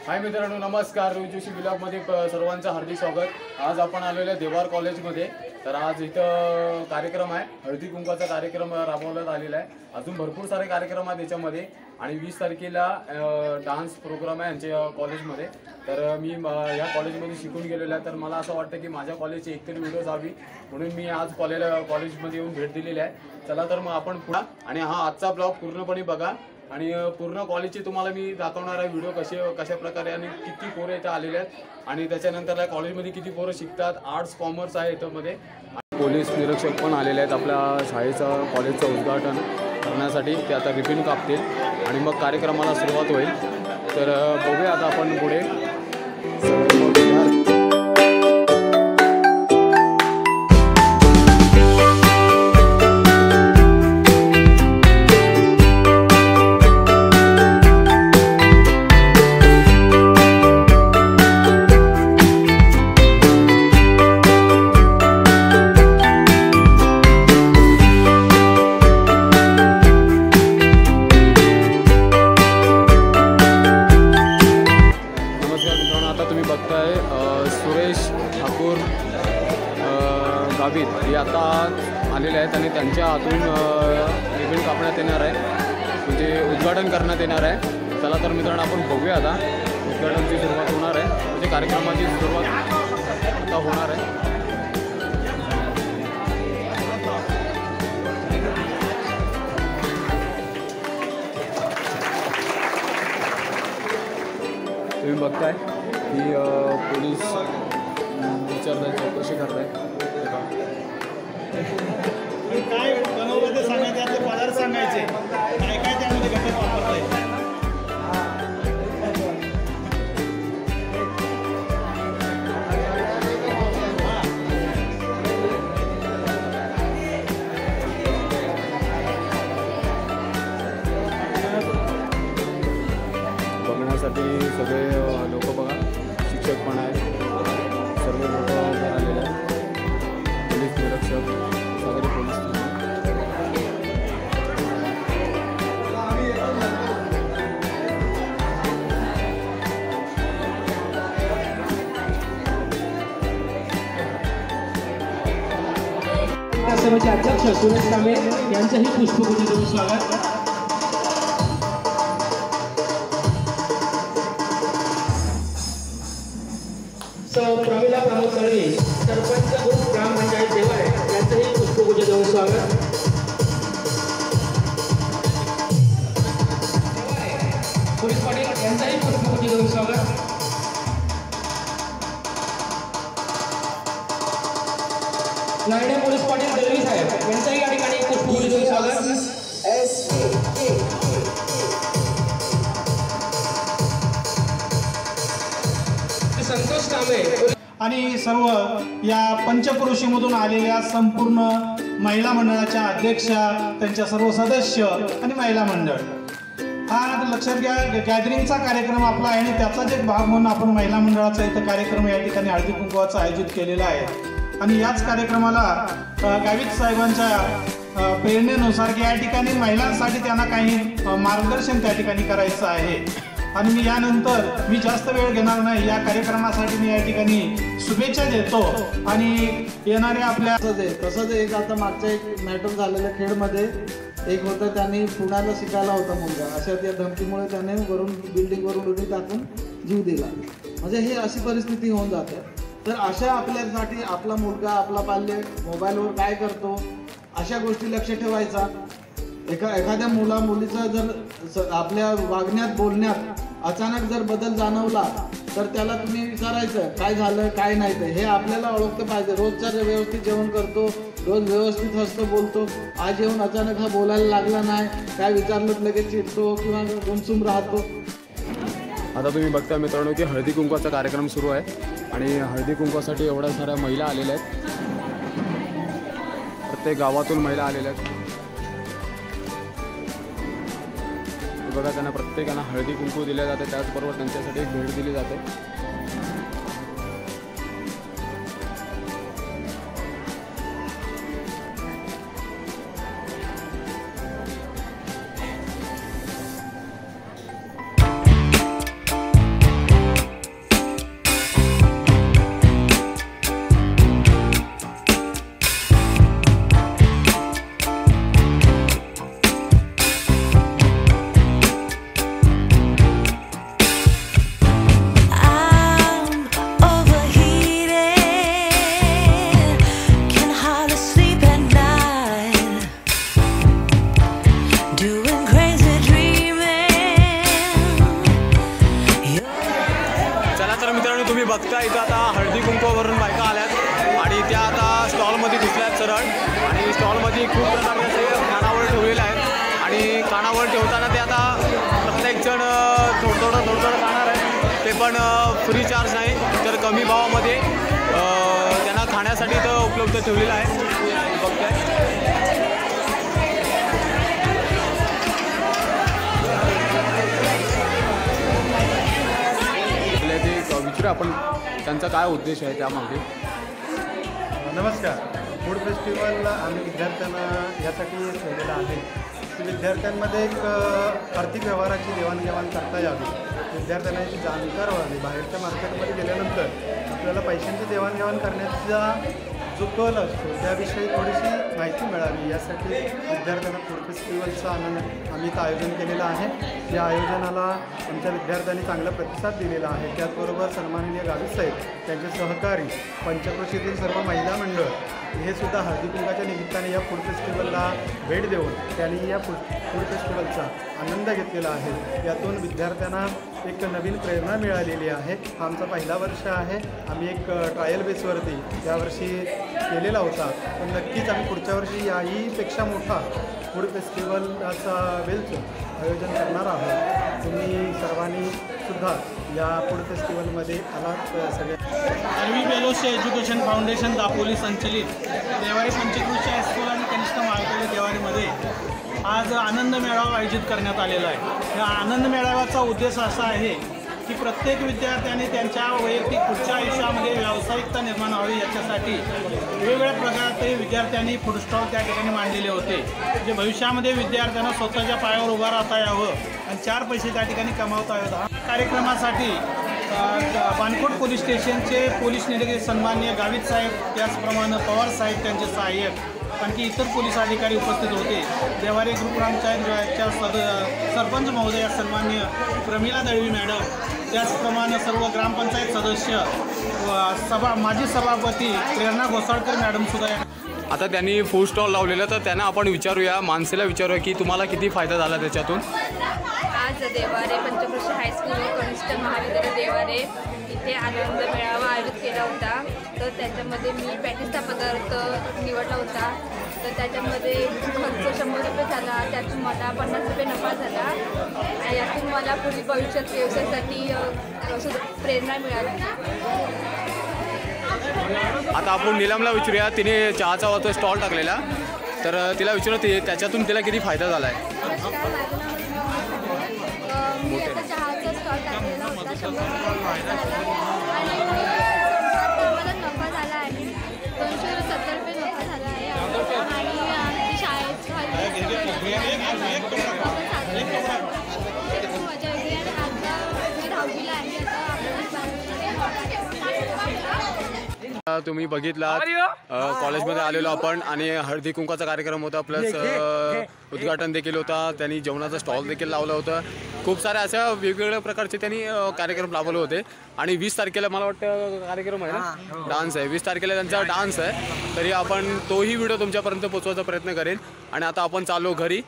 हाय मित्रांनो, नमस्कार. रुजुशी ब्लॉगमध्ये सर्वांचं हार्दिक स्वागत. आज आपण आलेलो आहे देवार कॉलेजमध्ये. तर आज इथं कार्यक्रम आहे, हळदी कुंकवाचा कार्यक्रम राबवण्यात आलेला आहे. अजून भरपूर सारे कार्यक्रम आहेत त्याच्यामध्ये आणि 20 तारखेला डान्स प्रोग्राम आहे यांच्या कॉलेजमध्ये. तर मी या कॉलेजमध्ये शिकून गेलेलो आहे. तर मला असं वाटतं की माझ्या कॉलेजची एकतरी व्हिडिओज हवी, म्हणून मी आज कॉलेजमध्ये येऊन भेट दिलेली आहे. चला तर मग आपण पुढे आणि हा आजचा ब्लॉग पूर्णपणे बघा आणि पूर्ण कॉलेजची तुम्हाला मी दाखवणार आहे व्हिडिओ कशा प्रकारे आणि किती पोरं इथं आलेले आहेत आणि त्याच्यानंतर कॉलेजमध्ये किती पोरं शिकतात. आर्ट्स कॉमर्स आहे इथंमध्ये. पोलीस निरीक्षक पण आलेले आहेत आपल्या शाळेचं कॉलेजचं उद्घाटन करण्यासाठी. ते आता रिबीन कापतील आणि मग कार्यक्रमाला सुरुवात होईल. तर बघूया आता आपण पुढे. सुरेश ठाकूर गावित हे आता आलेले आहेत आणि त्यांच्या हातून रिबीन कापण्यात येणार आहे, म्हणजे उद्घाटन करण्यात येणार आहे. चला तर मित्रांनो आपण बघूया. आता उद्घाटनाची सुरुवात होणार आहे, म्हणजे कार्यक्रमाची सुरुवात आता होणार आहे. तुम्ही बघताय की पोलीस विचारताय, चौकशी करताय. काय बनवलं ते सांगायचे, आपले पदार्थ सांगायचे, काय काय त्यामध्ये घटक वापरताय. बघण्यासाठी सगळे लोक बघा, शिक्षक पण आहेत, सर्व लोक आलेले आहेत. पोलीस निरीक्षक, सागरी पोलीस समिती अध्यक्ष सुरेश कांबळे यांचंही पुष्पगुच्छ देऊन स्वागत. प्रमिला प्रमोद तळवी सरपंच ग्रुप ग्रामपंचायत देवाय यांचंही पुष्पगुच्छ देऊन स्वागत. पोलीस पाटील यांचंही पुष्पगुच्छ देऊन स्वागत. नायडे पोलीस पाटील दळवी साहेब यांचंही या ठिकाणी पुष्पगुच्छ देऊन स्वागत. संतोष कांबळे आणि सर्व या पंचक्रोशीमधून आलेल्या संपूर्ण महिला मंडळाच्या अध्यक्षा, त्यांच्या सर्व सदस्य आणि महिला मंडळ. हा लक्षात घ्या, गॅदरिंगचा कार्यक्रम आपला आहे आणि त्याचाच एक भाग म्हणून आपण महिला मंडळाचा इथं कार्यक्रम या ठिकाणी हळदी कुंकवाचा आयोजित केलेला आहे. आणि याच कार्यक्रमाला गावित साहेबांच्या प्रेरणेनुसार की या ठिकाणी महिलांसाठी त्यांना काही मार्गदर्शन त्या ठिकाणी करायचं आहे. आणि मी यानंतर जास्त वेळ घेणार नाही. या कार्यक्रमासाठी मी या ठिकाणी शुभेच्छा देतो आणि येणाऱ्या आपल्या तसंच एक आता मागच्या एक मॅटर झालेलं खेडमध्ये एक होतं, त्यांनी पुण्याला शिकायला होता मुलगा, अशा त्या धमकीमुळे त्याने बिल्डिंगवरून उडी टाकून जीव दिला. म्हणजे हे अशी परिस्थिती होऊन जाते. तर अशा आपल्यासाठी आपला मुलगा, आपला बाल्य मोबाईलवर काय करतो अशा गोष्टी लक्ष ठेवायचा. एखाद्या मुलीचा जर आपल्या वागण्यात बोलण्यात अचानक जर बदल जाणवला तर त्याला तुम्ही विचारायचं काय झालं काय नाही ते, हे आपल्याला ओळखतं पाहिजे. रोजच्या व्यवस्थित जेवण करतो, रोज व्यवस्थित हसतो बोलतो, आज येऊन अचानक हा बोलायला लागला नाही, काय विचारलं लगेच चिडतो किंवा गुमसुम राहतो. आता तुम्ही बघताय मित्रांनो की हळदी कुंकवाचा कार्यक्रम सुरू आहे आणि हळदी कुंकवासाठी एवढ्या साऱ्या महिला आलेल्या आहेत. प्रत्येक गावातून महिला आलेल्या आहेत. बघा, त्यांना प्रत्येकांना हळदी कुंकू दिले जाते, त्याचबरोबर त्यांच्यासाठी भेट दिली जाते. कानावर ठेवताना ते आता प्रत्येकजण थोडं थोडं खाणार आहे. ते पण फ्री चार्ज नाही तर कमी भावामध्ये त्यांना खाण्यासाठी तर उपलब्ध ठेवलेलं आहे. बघताय विचारू आपण त्यांचा काय उद्देश आहे त्यामागे. नमस्कार. फूड फेस्टिवल आम्ही विद्यार्थ्यांना यासाठी ठेवलेला आहे की विद्यार्थ्यांमध्ये एक आर्थिक व्यवहाराची देवाणघेवाण करता यावी, विद्यार्थ्यांना याची जाणकार व्हावी. बाहेरच्या मार्केटमध्ये गेल्यानंतर आपल्याला पैशांची देवाणघेवाण करण्याचा जो कल असतो त्याविषयी थोडीशी माहिती मिळावी यासाठी विद्यार्थ्यांना फूड फेस्टिवलचं आम्ही इथं आयोजन केलेलं आहे. या आयोजनाला आमच्या विद्यार्थ्यांनी चांगला प्रतिसाद दिलेला आहे. त्याचबरोबर सन्माननीय गावित साहेब, त्यांचे सहकारी, पंचक्रोशीतील सर्व महिला मंडळ हे सुद्धा हळदीकुंकाच्या निमित्ताने या फूड फेस्टिवलला भेट देऊन त्यांनी या फूड फेस्टिवलचा आनंद घेतलेला आहे. यातून विद्यार्थ्यांना एक नवीन प्रेरणा मिळालेली आहे. हा आमचा पहिला वर्ष आहे. आम्ही एक ट्रायल बेसवरती यावर्षी केलेला होता, पण नक्कीच आम्ही पुढच्या वर्षी याहीपेक्षा मोठा फूड फेस्टिवलचा वेलचं आयोजन करणार आहोत. तुम्ही सर्वांनी सुद्धा या फूड फेस्टिवलमध्ये आलात सगळ्या. आर्वी फेलोशी एज्युकेशन फाउंडेशन दापोली संचलित देवारी पंचक्रोशी हायस्कूल आणि कनिष्ठ महाविद्यालय देवारीमध्ये आज आनंद मेळावा आयोजित करण्यात आलेला आहे. या आनंद मेळाव्याचा उद्देश असा आहे की प्रत्येक विद्यार्थ्याने त्यांच्या वैयक्तिक पुढच्या आयुष्यामध्ये व्यावसायिकता निर्माण व्हावी याच्यासाठी वेगवेगळ्या प्रकारचे विद्यार्थ्यांनी फूड स्टॉल त्या ठिकाणी मांडलेले होते, जे भविष्यामध्ये विद्यार्थ्यांना स्वतःच्या पायावर उभा राहता यावं आणि 4 पैसे त्या ठिकाणी कमावता यावेत. कार्यक्रमासाठी बानकोट पोलीस स्टेशनचे पोलीस निरीक्षक सन्माननीय गावित साहेब, त्याचप्रमाणे पवार साहेब त्यांचे सहाय्यक, आणखी इतर पोलीस अधिकारी उपस्थित होते. देवारी ग्रामपंचायतच्या सरपंच महोदया सन्माननीय प्रमिला दळवी मॅडम, त्याचप्रमाणे सर्व ग्रामपंचायत सदस्य, माजी सभापती प्रेरणा घोसाळकर मॅडमसुद्धा. आता त्यांनी फूड स्टॉल लावलेलं, तर त्यांना आपण विचारूया, माणसेला विचारूया की तुम्हाला किती फायदा झाला त्याच्यातून. आज देवारे पंचक्रोशी हायस्कूल कनिष्ठ महाविद्यालय देवारे इथे आनंद मेळावा आयोजित केला होता. तर त्याच्यामध्ये मी पॅटिसचा पदार्थ निवडला होता. तर त्याच्यामध्ये खर्च 100 रुपये झाला, त्यातून मला 50 रुपये नफा झाला. यातून मला पुढील भविष्यात व्यवसायासाठी प्रेरणा मिळाली. आता आपण नीलमला विचारूया, तिने चहाचा वरचा स्टॉल टाकलेला, तर तिला विचारते त्याच्यातून तिला किती फायदा झाला आहे. मी आता चहाचा स्टॉल टाकलेला होता, 100 रुपये झाला आणि मला नफा झाला आहे. 270 रुपये नफा झाला आहे आणि शाळेत खूप मजा येते. आणि आता मी 10वीला आहे. तुम्ही बघितलात कॉलेजमध्ये आलेलो आपण आणि हळदी कुंकाचा कार्यक्रम होता, प्लस उद्घाटन देखील होता. त्यांनी जेवणाचा स्टॉल देखील लावलं होतं. खूप साऱ्या अशा वेगवेगळ्या प्रकारचे त्यांनी कार्यक्रम लावले होते. आणि 20 तारखेला मला वाटतं कार्यक्रम आहे ना, डान्स आहे. 20 तारखेला त्यांचा डान्स आहे, तरी आपण तोही व्हिडिओ तुमच्यापर्यंत पोहोचवायचा प्रयत्न करेन. आणि आता आपण चाललो घरी.